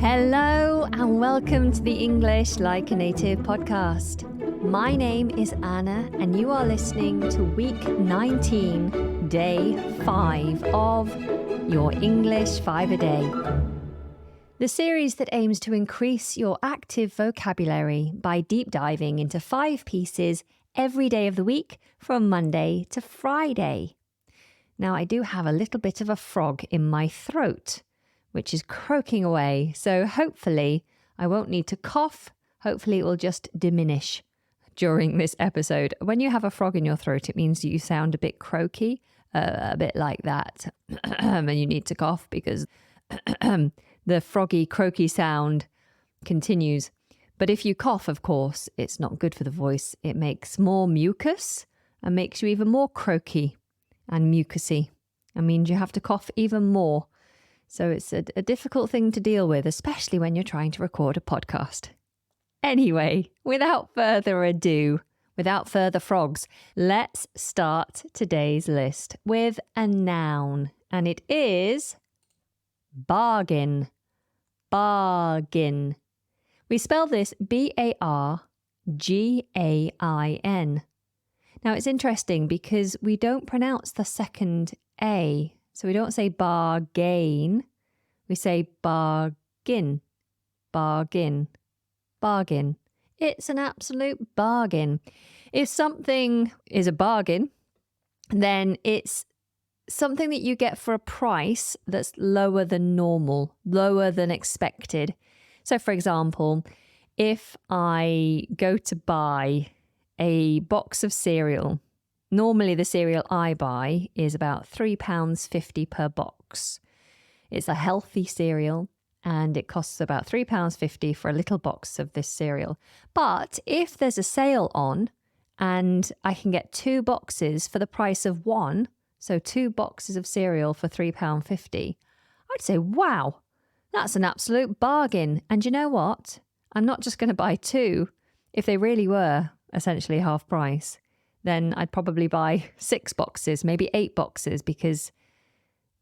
Hello and welcome to the English Like a Native podcast. My name is Anna and you are listening to week 19, day 5 of Your English 5 a Day. The series that aims to increase your active vocabulary by deep diving into 5 pieces every day of the week from Monday to Friday. Now, I do have a little bit of a frog in my throat, which is croaking away. So hopefully I won't need to cough. Hopefully it will just diminish during this episode. When you have a frog in your throat, it means you sound a bit croaky, a bit like that. And you need to cough because the froggy, croaky sound continues. But if you cough, of course, it's not good for the voice. It makes more mucus and makes you even more croaky and mucusy. It means you have to cough even more. So it's a difficult thing to deal with, especially when you're trying to record a podcast. Anyway, without further ado, without further frogs, let's start today's list with a noun. And it is bargain. Bargain. We spell this B-A-R-G-A-I-N. Now it's interesting because we don't pronounce the second A. So we don't say bargain, we say bargain, bargain, bargain. It's an absolute bargain. If something is a bargain, then it's something that you get for a price that's lower than normal, lower than expected. So for example, if I go to buy a box of cereal, normally the cereal I buy is about £3.50 per box. It's a healthy cereal and it costs about £3.50 for a little box of this cereal. But if there's a sale on and I can get 2 boxes for the price of 1, so 2 boxes of cereal for £3.50, I'd say, wow, that's an absolute bargain. And you know what? I'm not just going to buy 2. If they really were essentially half price, then I'd probably buy 6 boxes, maybe 8 boxes, because,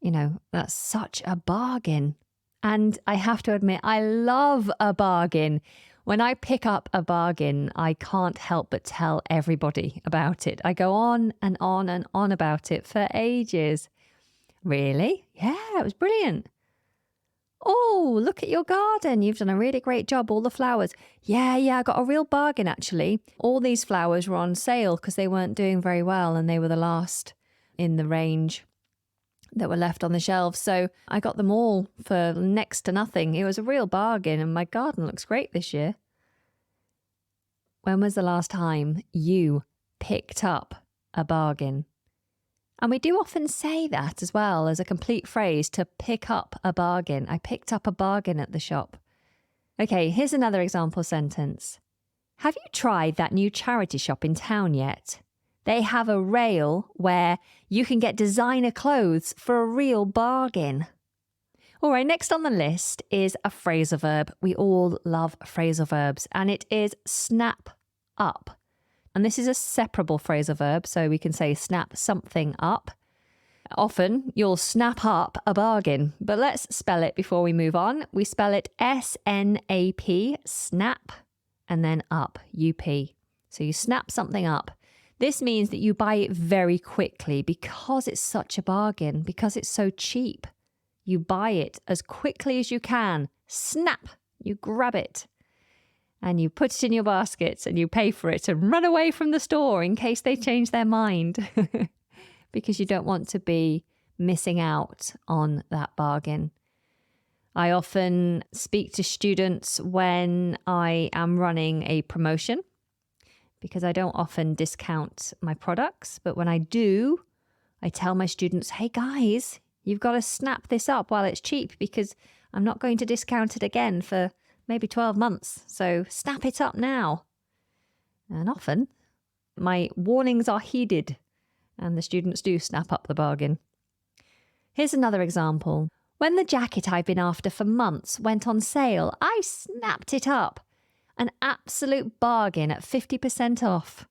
you know, that's such a bargain. And I have to admit, I love a bargain. When I pick up a bargain, I can't help but tell everybody about it. I go on and on and on about it for ages. Really? Yeah, it was brilliant. Oh, look at your garden. You've done a really great job. All the flowers. Yeah, I got a real bargain, actually. All these flowers were on sale because they weren't doing very well and they were the last in the range that were left on the shelves. So I got them all for next to nothing. It was a real bargain and my garden looks great this year. When was the last time you picked up a bargain? And we do often say that as well as a complete phrase, to pick up a bargain. I picked up a bargain at the shop. Okay, here's another example sentence. Have you tried that new charity shop in town yet? They have a rail where you can get designer clothes for a real bargain. All right, next on the list is a phrasal verb. We all love phrasal verbs, and it is snap up. And this is a separable phrasal verb, so we can say snap something up. Often, you'll snap up a bargain, but let's spell it before we move on. We spell it S-N-A-P, snap, and then up, U-P. So you snap something up. This means that you buy it very quickly because it's such a bargain, because it's so cheap. You buy it as quickly as you can. Snap, you grab it. And you put it in your basket and you pay for it and run away from the store in case they change their mind because you don't want to be missing out on that bargain. I often speak to students when I am running a promotion because I don't often discount my products. But when I do, I tell my students, hey guys, you've got to snap this up while it's cheap because I'm not going to discount it again for maybe 12 months. So snap it up now. And often my warnings are heeded and the students do snap up the bargain. Here's another example. When the jacket I've been after for months went on sale, I snapped it up. An absolute bargain at 50% off.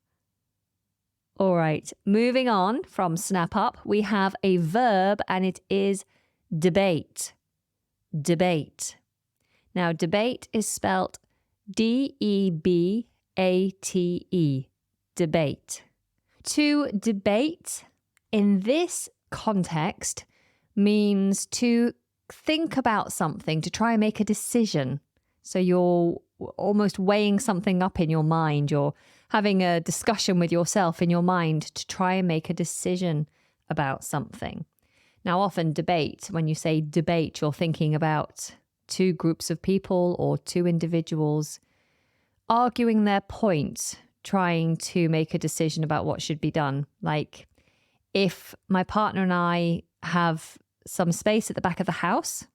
All right, moving on from snap up, we have a verb and it is debate. Debate. Now, debate is spelt Debate. Debate. To debate in this context means to think about something, to try and make a decision. So you're almost weighing something up in your mind. You're having a discussion with yourself in your mind to try and make a decision about something. Now, often debate, when you say debate, you're thinking about two groups of people or two individuals arguing their point, trying to make a decision about what should be done. Like if my partner and I have some space at the back of the house,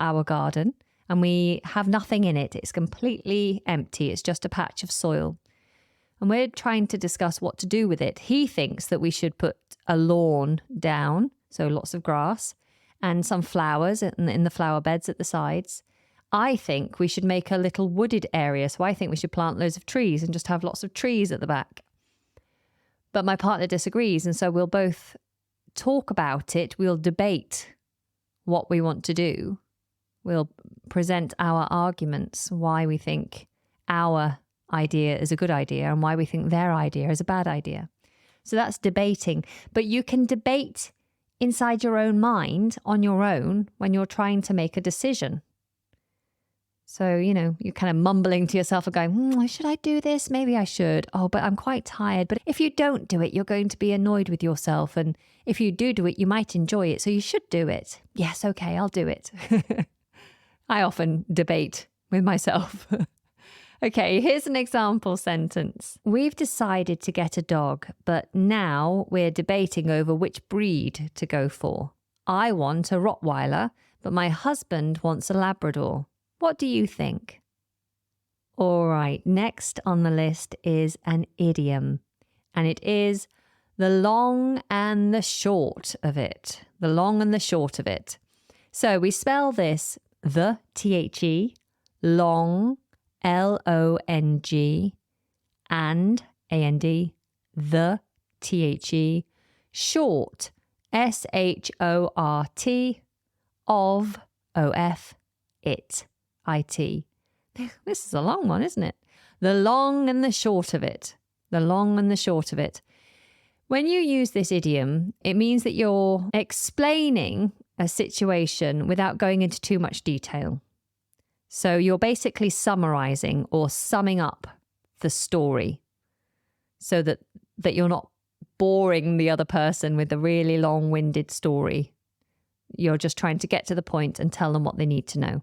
our garden, and we have nothing in it. It's completely empty. It's just a patch of soil. And we're trying to discuss what to do with it. He thinks that we should put a lawn down, so lots of grass, and some flowers in the flower beds at the sides. I think we should make a little wooded area. So I think we should plant loads of trees and just have lots of trees at the back. But my partner disagrees. And so we'll both talk about it. We'll debate what we want to do. We'll present our arguments, why we think our idea is a good idea and why we think their idea is a bad idea. So that's debating. But you can debate inside your own mind on your own when you're trying to make a decision. So, you're kind of mumbling to yourself and going, should I do this? Maybe I should. Oh, but I'm quite tired. But if you don't do it, you're going to be annoyed with yourself. And if you do it, you might enjoy it. So you should do it. Yes, okay, I'll do it. I often debate with myself. Okay, here's an example sentence. We've decided to get a dog, but now we're debating over which breed to go for. I want a Rottweiler, but my husband wants a Labrador. What do you think? All right, next on the list is an idiom, and it is the long and the short of it. The long and the short of it. So we spell this the, T-H-E, long, L-O-N-G, and, A-N-D, the, T-H-E, short, S-H-O-R-T, of, O-F, it, I-T. This is a long one, isn't it? The long and the short of it. The long and the short of it. When you use this idiom, it means that you're explaining a situation without going into too much detail. So you're basically summarizing or summing up the story so that you're not boring the other person with a really long-winded story. You're just trying to get to the point and tell them what they need to know.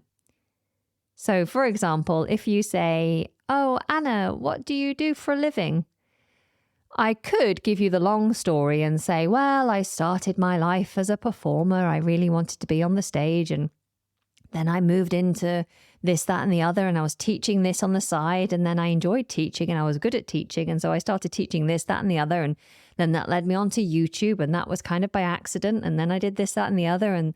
So, for example, if you say, "Oh, Anna, what do you do for a living?" I could give you the long story and say, well, I started my life as a performer. I really wanted to be on the stage. And then I moved into this, that, and the other. And I was teaching this on the side. And then I enjoyed teaching and I was good at teaching. And so I started teaching this, that, and the other. And then that led me on to YouTube. And that was kind of by accident. And then I did this, that, and the other. And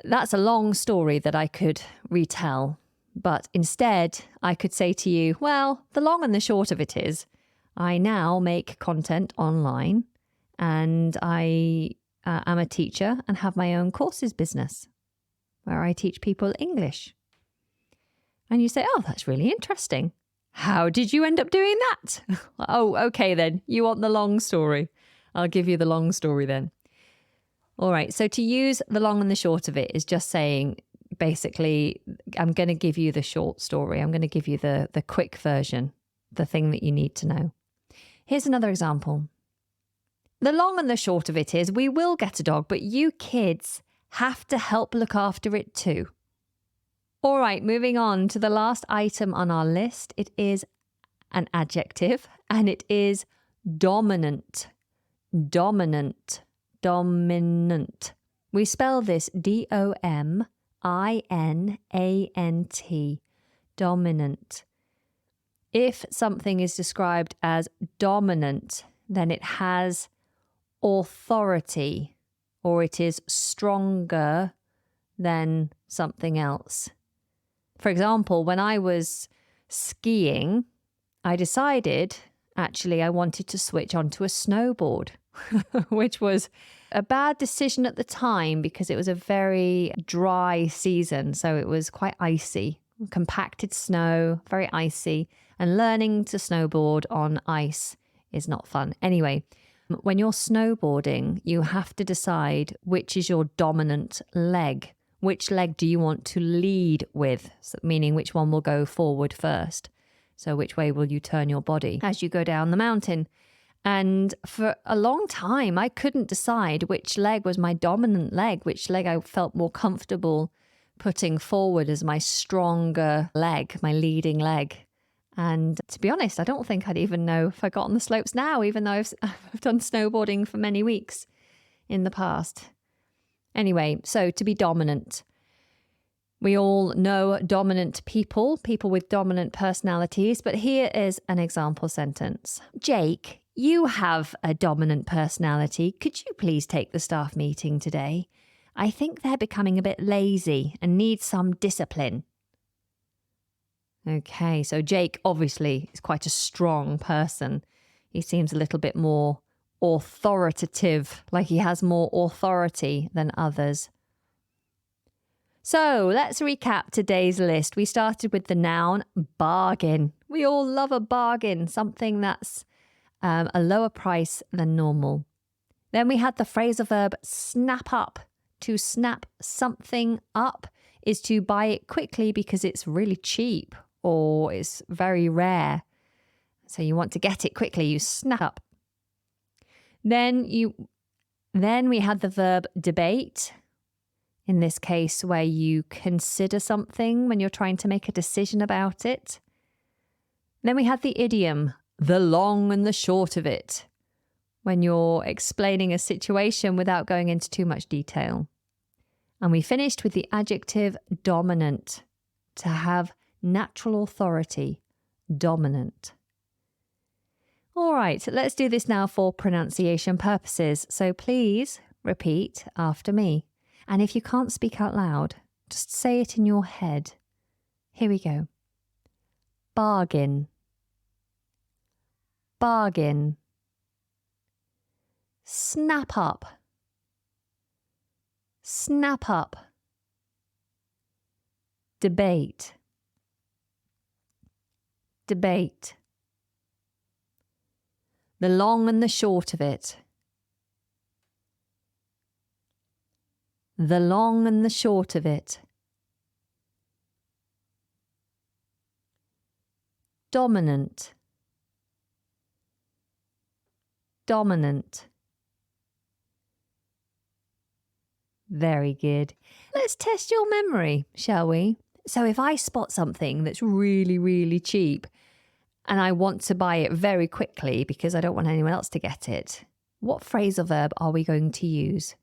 that's a long story that I could retell. But instead, I could say to you, well, the long and the short of it is, I now make content online and I am a teacher and have my own courses business where I teach people English. And you say, oh, that's really interesting. How did you end up doing that? Oh, okay then. You want the long story. I'll give you the long story then. All right. So to use the long and the short of it is just saying, basically, I'm going to give you the short story. I'm going to give you the quick version, the thing that you need to know. Here's another example. The long and the short of it is we will get a dog, but you kids have to help look after it too. All right, moving on to the last item on our list. It is an adjective and it is dominant. Dominant. Dominant. We spell this D-O-M-I-N-A-N-T. Dominant. If something is described as dominant, then it has authority or it is stronger than something else. For example, when I was skiing, I decided actually I wanted to switch onto a snowboard, which was a bad decision at the time because it was a very dry season. So it was quite icy. compacted snow, very icy, and learning to snowboard on ice is not fun. Anyway, when you're snowboarding, you have to decide which is your dominant leg. Which leg do you want to lead with? So, meaning which one will go forward first. So which way will you turn your body as you go down the mountain? And for a long time, I couldn't decide which leg was my dominant leg, which leg I felt more comfortable putting forward as my stronger leg, my leading leg. And to be honest, I don't think I'd even know if I got on the slopes now, even though I've done snowboarding for many weeks in the past. Anyway, so to be dominant. We all know dominant people with dominant personalities, but here is an example sentence. Jake, you have a dominant personality. Could you please take the staff meeting today? I think they're becoming a bit lazy and need some discipline. Okay, so Jake obviously is quite a strong person. He seems a little bit more authoritative, like he has more authority than others. So let's recap today's list. We started with the noun bargain. We all love a bargain, something that's a lower price than normal. Then we had the phrasal verb snap up. To snap something up is to buy it quickly because it's really cheap or it's very rare. So you want to get it quickly, you snap up. Then we had the verb debate. In this case, where you consider something when you're trying to make a decision about it. Then we had the idiom, the long and the short of it, when you're explaining a situation without going into too much detail. And we finished with the adjective dominant, to have natural authority, dominant. All right, let's do this now for pronunciation purposes. So please repeat after me. And if you can't speak out loud, just say it in your head. Here we go. Bargain. Bargain. Snap up. Snap up. Debate. Debate. The long and the short of it. The long and the short of it. Dominant. Dominant. Very good. Let's test your memory, shall we? So if I spot something that's really, really cheap and I want to buy it very quickly because I don't want anyone else to get it, what phrasal verb are we going to use?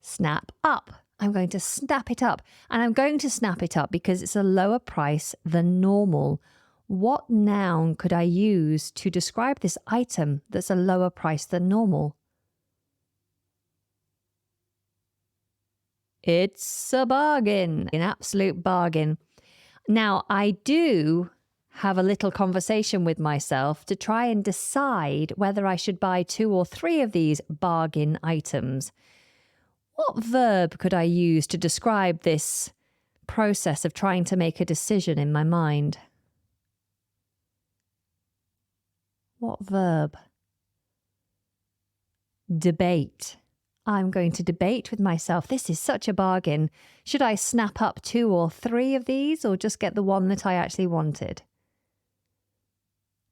Snap up. I'm going to snap it up. And I'm going to snap it up because it's a lower price than normal. What noun could I use to describe this item that's a lower price than normal? It's a bargain, an absolute bargain. Now, I do have a little conversation with myself to try and decide whether I should buy 2 or 3 of these bargain items. What verb could I use to describe this process of trying to make a decision in my mind? What verb? Debate. I'm going to debate with myself. This is such a bargain. Should I snap up 2 or 3 of these or just get the one that I actually wanted?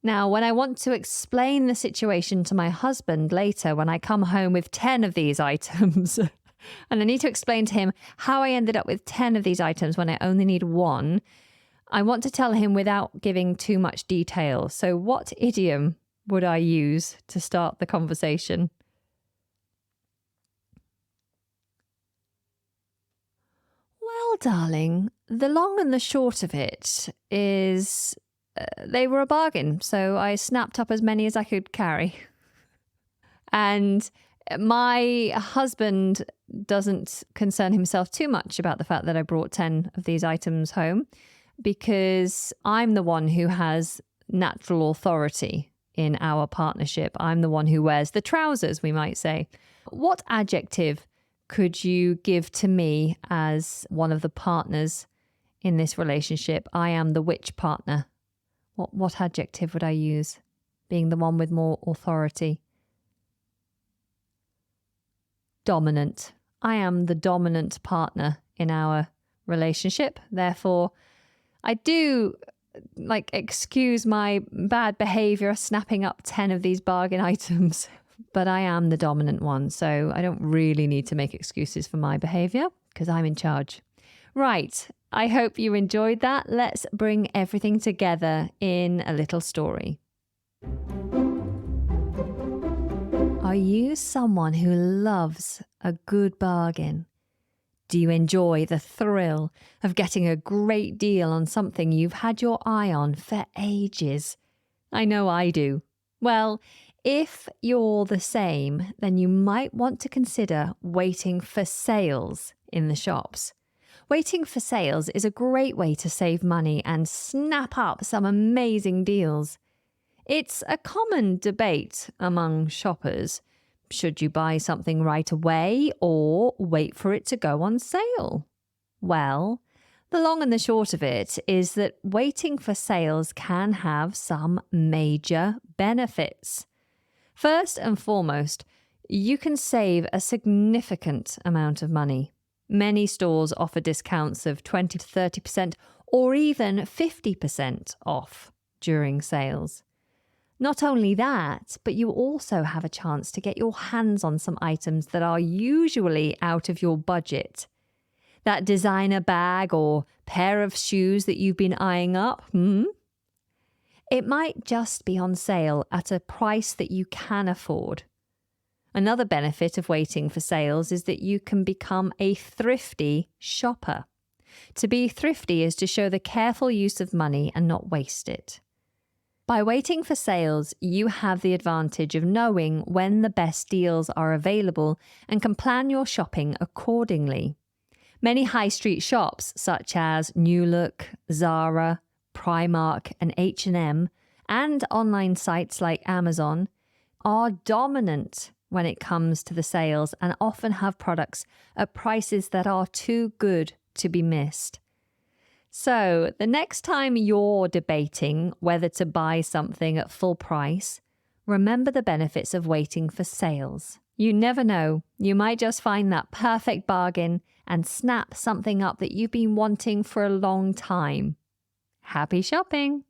Now, when I want to explain the situation to my husband later, when I come home with 10 of these items, and I need to explain to him how I ended up with 10 of these items when I only need 1, I want to tell him without giving too much detail. So what idiom would I use to start the conversation? Well, darling, the long and the short of it is they were a bargain, so I snapped up as many as I could carry. And my husband doesn't concern himself too much about the fact that I brought 10 of these items home because I'm the one who has natural authority in our partnership. I'm the one who wears the trousers, we might say. What adjective could you give to me as one of the partners in this relationship? I am the which partner? What adjective would I use? Being the one with more authority. Dominant. I am the dominant partner in our relationship. Therefore, I do excuse my bad behavior, snapping up 10 of these bargain items, but I am the dominant one. So I don't really need to make excuses for my behavior because I'm in charge. Right. I hope you enjoyed that. Let's bring everything together in a little story. Are you someone who loves a good bargain? Do you enjoy the thrill of getting a great deal on something you've had your eye on for ages? I know I do. Well, if you're the same, then you might want to consider waiting for sales in the shops. Waiting for sales is a great way to save money and snap up some amazing deals. It's a common debate among shoppers. Should you buy something right away or wait for it to go on sale? Well, the long and the short of it is that waiting for sales can have some major benefits. First and foremost, you can save a significant amount of money. Many stores offer discounts of 20 to 30% or even 50% off during sales. Not only that, but you also have a chance to get your hands on some items that are usually out of your budget. That designer bag or pair of shoes that you've been eyeing up, it might just be on sale at a price that you can afford. Another benefit of waiting for sales is that you can become a thrifty shopper. To be thrifty is to show the careful use of money and not waste it. By waiting for sales, you have the advantage of knowing when the best deals are available and can plan your shopping accordingly. Many high street shops such as New Look, Zara, Primark and H&M and online sites like Amazon are dominant when it comes to the sales and often have products at prices that are too good to be missed. So the next time you're debating whether to buy something at full price, remember the benefits of waiting for sales. You never know, you might just find that perfect bargain and snap something up that you've been wanting for a long time. Happy shopping!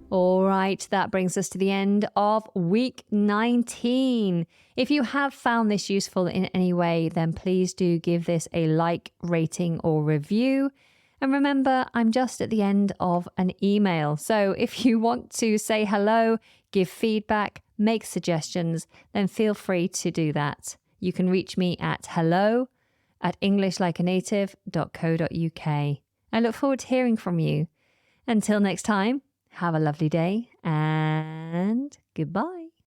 All right, that brings us to the end of week 19. If you have found this useful in any way, then please do give this a like, rating, or review. And remember, I'm just at the end of an email. So if you want to say hello, give feedback, make suggestions, then feel free to do that. You can reach me at hello@englishlikeanative.co.uk. I look forward to hearing from you. Until next time, have a lovely day and goodbye.